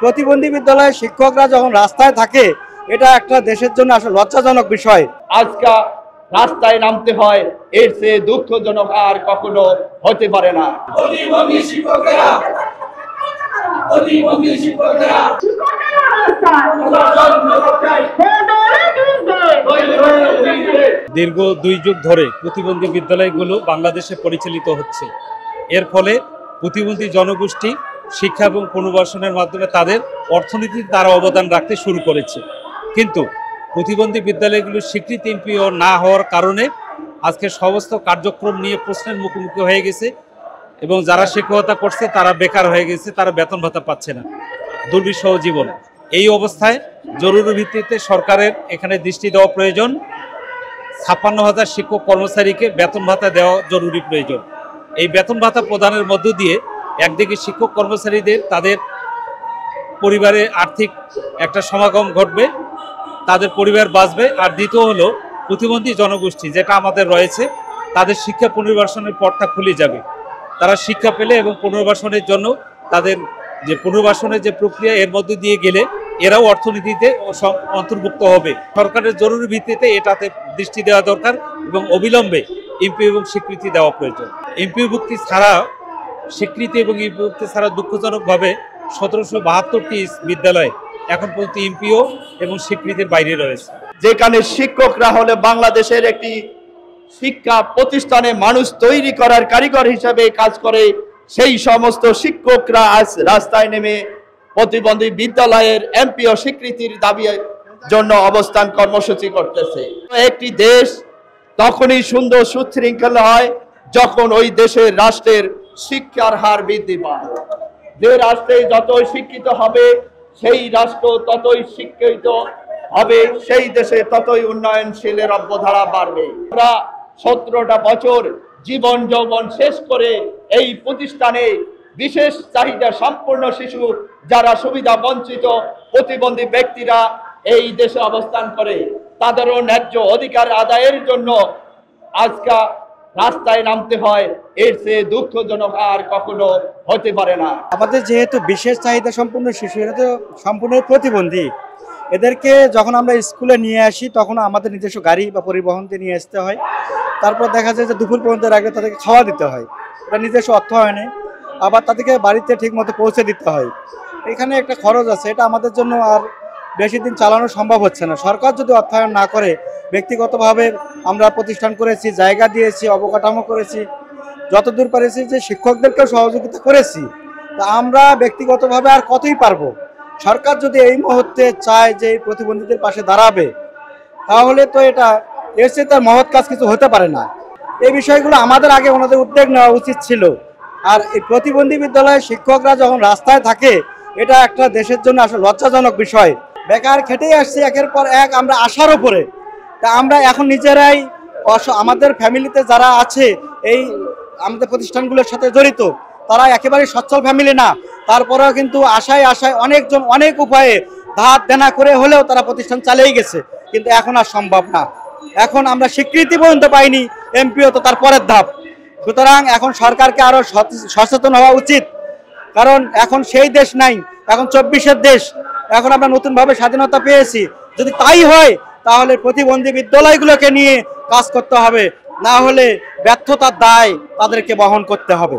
প্রতিবন্ধী বিদ্যালয়ের শিক্ষকরা যখন রাস্তায় থাকে এটা একটা দেশের জন্য আসলে লজ্জাজনক বিষয়। আজকে রাস্তায় নামতে হয়, এর চেয়ে দুঃখজনক আর কখনো হতে পারে না। দীর্ঘ 2 যুগ ধরে প্রতিবন্ধী বিদ্যালয়গুলো বাংলাদেশে পরিচালিত হচ্ছে। এর ফলে প্রতিবন্ধী জনগোষ্ঠী শিক্ষা এবং পুনর্বাসনের মাধ্যমে তাদের অর্থনীতিতে তারা অবদান রাখতে শুরু করেছে। কিন্তু প্রতিবন্ধী বিদ্যালয়গুলোর স্বীকৃতি এমপিও না হওয়ার কারণে আজকে সমস্ত কার্যক্রম নিয়ে প্রশ্নের মুখোমুখি হয়ে গেছে এবং যারা শিক্ষকতা করছে তারা বেকার হয়ে গেছে, তারা বেতন ভাতা পাচ্ছে না, দুর্বিষহ জীবন। এই অবস্থায় জরুরি ভিত্তিতে সরকারের এখানে দৃষ্টি দেওয়া প্রয়োজন। 56,000 শিক্ষক কর্মচারীকে বেতন ভাতা দেওয়া জরুরি প্রয়োজন। এই বেতন ভাতা প্রদানের মধ্য দিয়ে একদিকে শিক্ষক কর্মচারীদের তাদের পরিবারে আর্থিক একটা সমাগম ঘটবে, তাদের পরিবার বাঁচবে, আর দ্বিতীয় হলো প্রতিবন্ধী জনগোষ্ঠী যেটা আমাদের রয়েছে তাদের শিক্ষা পুনর্বাসনের পথটা খুলে যাবে। তারা শিক্ষা পেলে এবং পুনর্বাসনের জন্য তাদের যে পুনর্বাসনের যে প্রক্রিয়া এর মধ্যে দিয়ে গেলে এরাও অর্থনীতিতে অন্তর্ভুক্ত হবে। সরকারের জরুরি ভিত্তিতে এটাতে দৃষ্টি দেওয়া দরকার এবং অবিলম্বে এমপি এবং স্বীকৃতি দেওয়া প্রয়োজন। এমপিভুক্তি ছাড়া স্বীকৃতি এবং এমপিভুক্তি ছাড়া দুঃখজনকভাবে 1772টি বিদ্যালয় এখন পর্যন্ত এমপিও এবং স্বীকৃতির বাইরে রয়েছে। যেখানে শিক্ষকরা হলে বাংলাদেশের একটি শিক্ষা প্রতিষ্ঠানে মানুষ তৈরি করার কারিগর হিসেবে কাজ করে, সেই সমস্ত শিক্ষকরা আজ রাস্তায় নেমে প্রতিবন্ধী বিদ্যালয়ের এমপিও স্বীকৃতির দাবির জন্য অবস্থান কর্মসূচি করতেছে। একটি দেশ তখনই সুন্দর সুশৃঙ্খল হয় যখন ওই দেশের রাষ্ট্রের শিক্ষার হার বৃদ্ধি পায়। যে রাষ্ট্রে যতই শিক্ষিত হবে সেই রাষ্ট্র ততই শিক্ষিত হবে, সেই দেশে ততই উন্নয়নশীলের অবধারা বাড়বে। আমরা 17টা বছর জীবন যৌবন শেষ করে এই প্রতিষ্ঠানে বিশেষ চাহিদা সম্পূর্ণ শিশু যারা সুবিধা বঞ্চিত প্রতিবন্ধী ব্যক্তিরা এই দেশে অবস্থান করে তাদেরও ন্যায্য অধিকার আদায়ের জন্য আজকে রাস্তায় নামতে হয়, এর চেয়ে দুঃখজনক আর কখনো হতে পারে না। আমাদের যেহেতু বিশেষ চাহিদা সম্পূর্ণ শিশু, এরা তো সম্পূর্ণ প্রতিবন্ধী, এদেরকে যখন আমরা স্কুলে নিয়ে আসি তখন আমাদের নিজস্ব গাড়ি বা পরিবহনতে নিয়ে আসতে হয়। তারপর দেখা যায় যে দুপুর পর্যন্ত আগে তাদেরকে খাওয়া দিতে হয়, এটা নিজস্ব অর্থ হয় না। আবার তাদেরকে বাড়িতে ঠিক মতো পৌঁছে দিতে হয়, এখানে একটা খরচ আছে। এটা আমাদের জন্য আর বেশি দিন চালানো সম্ভব হচ্ছে না। সরকার যদি অর্থায়ন না করে, ব্যক্তিগতভাবে আমরা প্রতিষ্ঠান করেছি, জায়গা দিয়েছি, অবকাঠামো করেছি, যতদূর পারেছি যে শিক্ষকদেরকেও সহযোগিতা করেছি, তা আমরা ব্যক্তিগতভাবে আর কতই পারবো। সরকার যদি এই মুহূর্তে চায় যে প্রতিবন্ধীদের পাশে দাঁড়াবে, তাহলে তো এটা এর চেয়ে তার মহৎ কাজ কিছু হতে পারে না। এই বিষয়গুলো আমাদের আগে ওনাদের উদ্যোগ নেওয়া উচিত ছিল। আর এই প্রতিবন্ধী বিদ্যালয়ের শিক্ষকরা যখন রাস্তায় থাকে এটা একটা দেশের জন্য আসলে লজ্জাজনক বিষয়। বেকার খেটেই আসছে একের পর এক আমরা আশার উপরে। তা আমরা এখন নিজেরাই আমাদের ফ্যামিলিতে যারা আছে এই আমাদের প্রতিষ্ঠানগুলোর সাথে জড়িত তারা একেবারে সচ্ছল ফ্যামিলি না, তারপরেও কিন্তু আশায় আশায় অনেকজন অনেক উপায়ে ধার দেনা করে হলেও তারা প্রতিষ্ঠান চালিয়ে গেছে, কিন্তু এখন আর সম্ভব না। এখন আমরা স্বীকৃতি পর্যন্ত পাইনি, এমপিও তো তার পরের ধাপ। সুতরাং এখন সরকারকে আরও সচেতন হওয়া উচিত, কারণ এখন সেই দেশ নাই, এখন 24-এর দেশ। এখন আমরা নতুনভাবে স্বাধীনতা পেয়েছি। যদি তাই হয় তাহলে প্রতিবন্ধী বিদ্যালয়গুলোকে নিয়ে কাজ করতে হবে, না হলে ব্যর্থতার দায় তাদেরকে বহন করতে হবে।